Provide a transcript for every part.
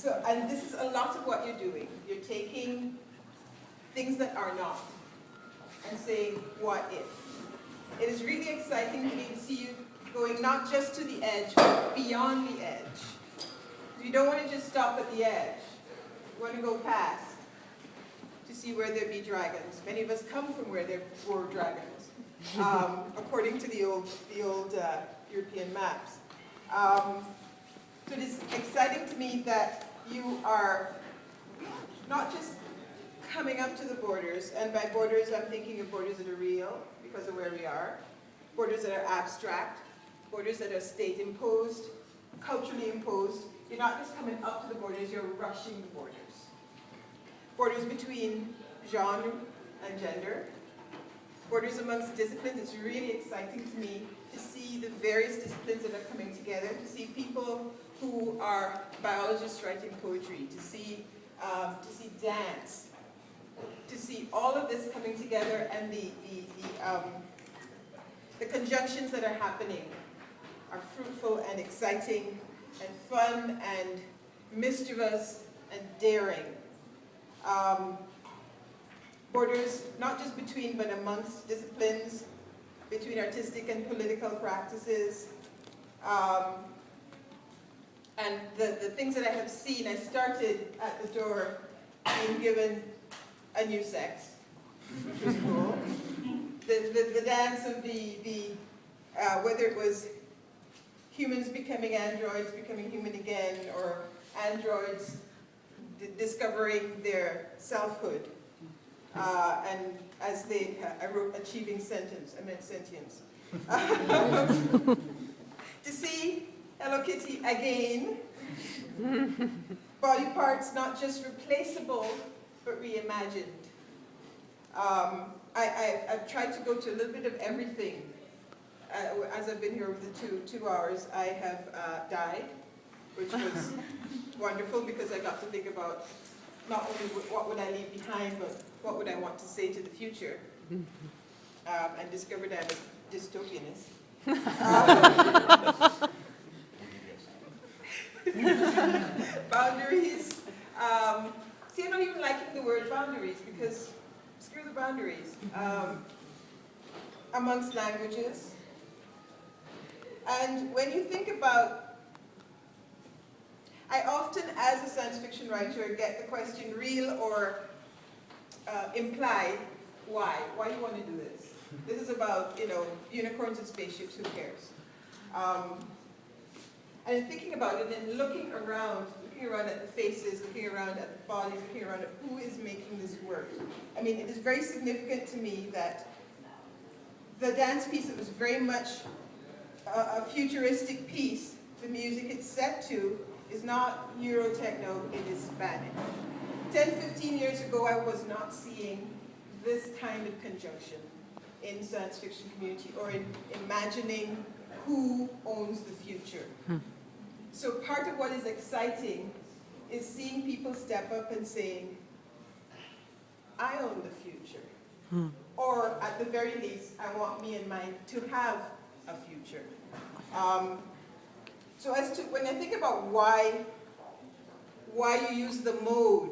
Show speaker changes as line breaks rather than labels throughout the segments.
and this is a lot of what you're doing. You're taking things that are not and saying, what if? It is really exciting to me to see you going not just to the edge, but beyond the edge. You don't want to just stop at the edge. You want to go past to see where there be dragons. Many of us come from where there were dragons, according to the old European maps. So it is exciting to me that you are not just coming up to the borders, and by borders I'm thinking of borders that are real because of where we are, borders that are abstract, borders that are state-imposed, culturally imposed. You're not just coming up to the borders, you're rushing the borders. Borders between genre and gender, borders amongst disciplines. It's really exciting to me to see the various disciplines that are coming together, to see people who are biologists writing poetry, to see dance, to see all of this coming together, and the conjunctions that are happening are fruitful and exciting and fun and mischievous and daring. Borders not just between but amongst disciplines, between artistic and political practices. And the things that I have seen, I started at the door being given a new sex, which was cool. The dance of whether it was humans becoming androids, becoming human again, or androids discovering their selfhood. And as I wrote achieving sentience, I meant sentience. To see Hello Kitty again, body parts not just replaceable, but reimagined. I've tried to go to a little bit of everything. As I've been here over the two hours, I have died, which was wonderful because I got to think about not only what would I leave behind, but what would I want to say to the future, and discovered I'm a dystopianist. Boundaries. See, I'm not even liking the word boundaries because screw the boundaries. Amongst languages. And when you think about, I often, as a science fiction writer, get the question, real or implied, why? Why do you want to do this? This is about, unicorns and spaceships, who cares? And thinking about it and looking around at the faces, looking around at the bodies, looking around at who is making this work. I mean, it is very significant to me that the dance piece that was very much a futuristic piece, the music it's set to is not Euro-techno, it is Spanish. 10, 15 years ago, I was not seeing this kind of conjunction in science fiction community or in imagining who owns the future. So part of what is exciting is seeing people step up and saying, I own the future. Or at the very least, I want me and mine to have a future. So as to, when I think about why you use the mode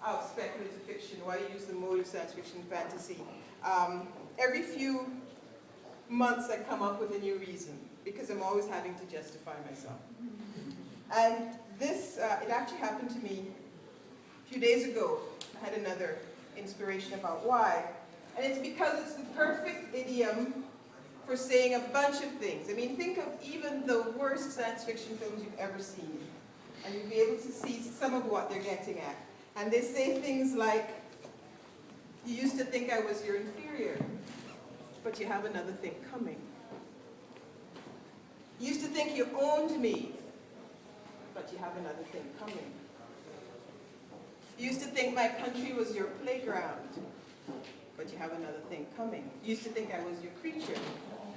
of speculative fiction, why you use the mode of science fiction and fantasy, every few months I come up with a new reason, because I'm always having to justify myself. And this, it actually happened to me a few days ago. I had another inspiration about why. And it's because it's the perfect idiom for saying a bunch of things. I mean, think of even the worst science fiction films you've ever seen, and you'll be able to see some of what they're getting at. And they say things like, you used to think I was your inferior, but you have another thing coming. You used to think you owned me, but you have another thing coming. You used to think my country was your playground, but you have another thing coming. You used to think I was your creature.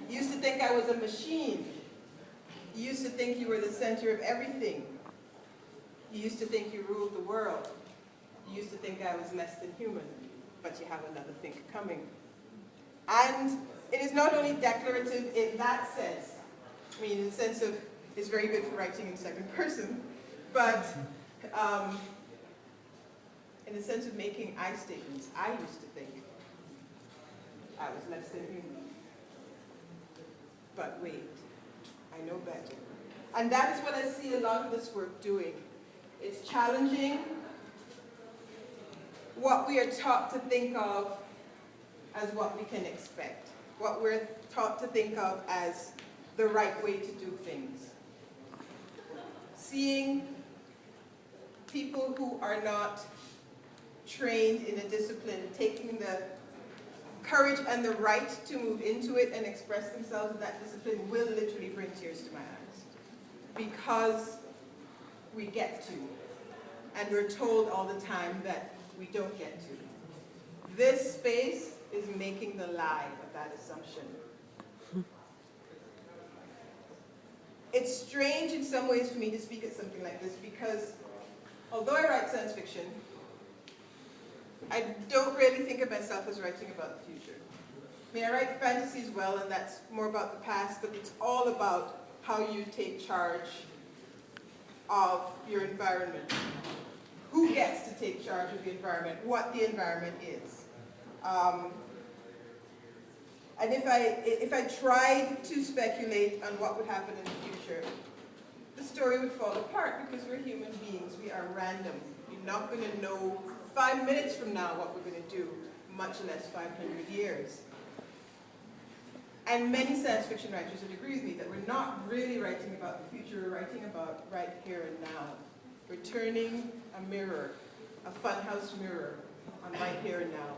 You used to think I was a machine. You used to think you were the center of everything. You used to think you ruled the world. You used to think I was less than human, but you have another thing coming. And it is not only declarative in that sense, I mean, in the sense of it's very good for writing in second person, But in the sense of making I statements, I used to think I was less than human. But wait, I know better. And that is what I see a lot of this work doing. It's challenging what we are taught to think of as what we can expect, what we're taught to think of as the right way to do things. Seeing people who are not trained in a discipline, taking the courage and the right to move into it and express themselves in that discipline will literally bring tears to my eyes. Because we get to, and we're told all the time that we don't get to. This space is making the lie of that assumption. It's strange in some ways for me to speak at something like this because although I write science fiction, I don't really think of myself as writing about the future. I mean, I write fantasy as well, and that's more about the past, but it's all about how you take charge of your environment. Who gets to take charge of the environment, what the environment is. And if I tried to speculate on what would happen in the future, the story would fall apart because we're human beings. We are random. You're not going to know 5 minutes from now what we're going to do, much less 500 years. And many science fiction writers would agree with me that we're not really writing about the future, we're writing about right here and now. We're turning a mirror, a funhouse mirror, on right here and now.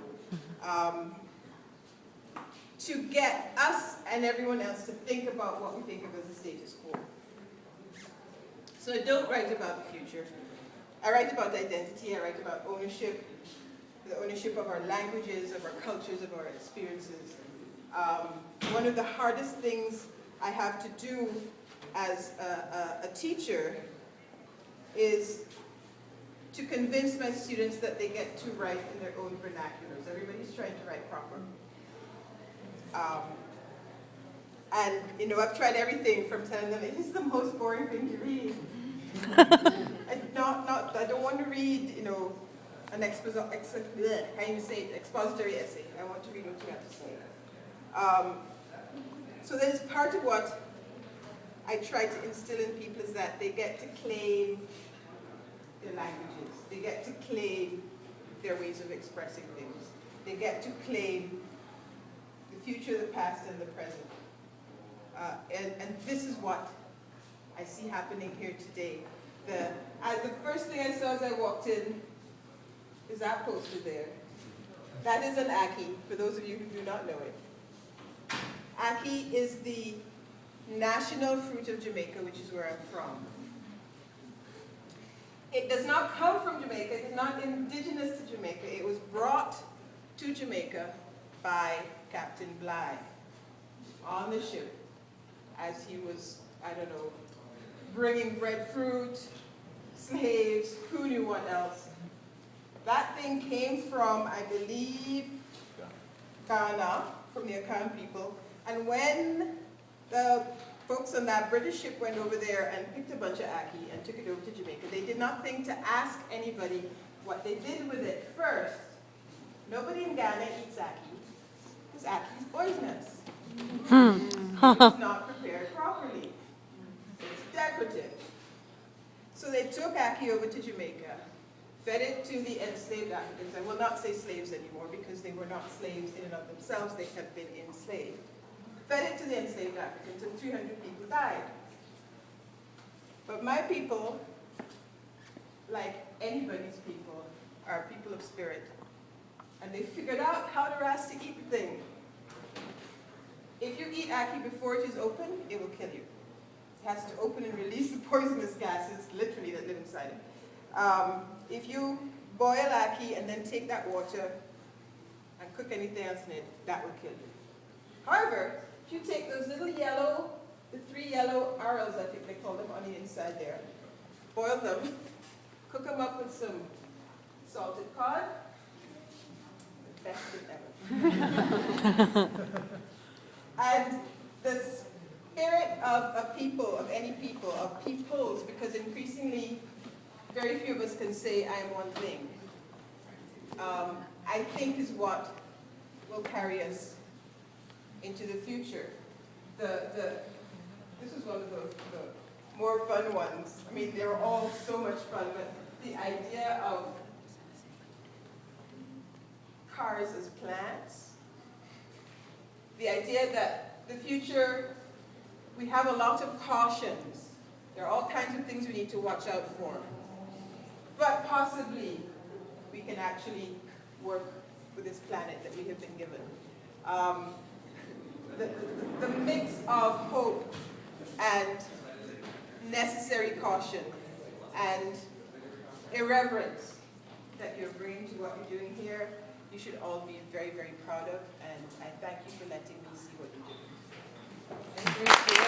To get us and everyone else to think about what we think of as the status quo. So I don't write about the future. I write about identity, I write about ownership, the ownership of our languages, of our cultures, of our experiences. One of the hardest things I have to do as a teacher is to convince my students that they get to write in their own vernaculars. Everybody's trying to write proper. And, you know, I've tried everything from telling them it is the most boring thing to read. I don't want to read, you know, an expository essay. I want to read what you have to say. So that is part of what I try to instill in people is that they get to claim their languages. They get to claim their ways of expressing things. They get to claim the future, the past, and the present. And this is what I see happening here today. The first thing I saw as I walked in is that poster there. That is an ackee, for those of you who do not know it. Ackee is the national fruit of Jamaica, which is where I'm from. It does not come from Jamaica. It is not indigenous to Jamaica. It was brought to Jamaica by Captain Bligh on the ship as he was, I don't know, bringing breadfruit, slaves, who knew what else. That thing came from, I believe, Ghana, from the Akan people. And when the folks on that British ship went over there and picked a bunch of ackee and took it over to Jamaica, they did not think to ask anybody what they did with it first. Nobody in Ghana eats ackee, because ackee is poisonous. It's not prepared properly. It's decorative. So they took ackee over to Jamaica, fed it to the enslaved Africans. I will not say slaves anymore because they were not slaves in and of themselves, they had been enslaved. Fed it to the enslaved Africans and 300 people died. But my people, like anybody's people, are people of spirit. And they figured out how to ras to eat the thing. If you eat ackee before it is open, it will kill you. It has to open and release the poisonous gases, literally, that live inside it. If you boil ackee and then take that water and cook anything else in it, that will kill you. However, if you take those little yellow, the 3 yellow arrows, I think they call them, on the inside there, boil them, cook them up with some salted cod, the best thing ever. And the spirit of a people, of any people, of peoples, because increasingly very few of us can say I am one thing. I think is what will carry us into the future. This is one of the more fun ones. I mean, they're all so much fun, but the idea of cars as plants, the idea that the future, we have a lot of cautions. There are all kinds of things we need to watch out for. But possibly, we can actually work with this planet that we have been given. The mix of hope and necessary caution and irreverence that you're bringing to what you're doing here, you should all be very, very proud of, and I thank you for letting me see what you're doing. Thank you.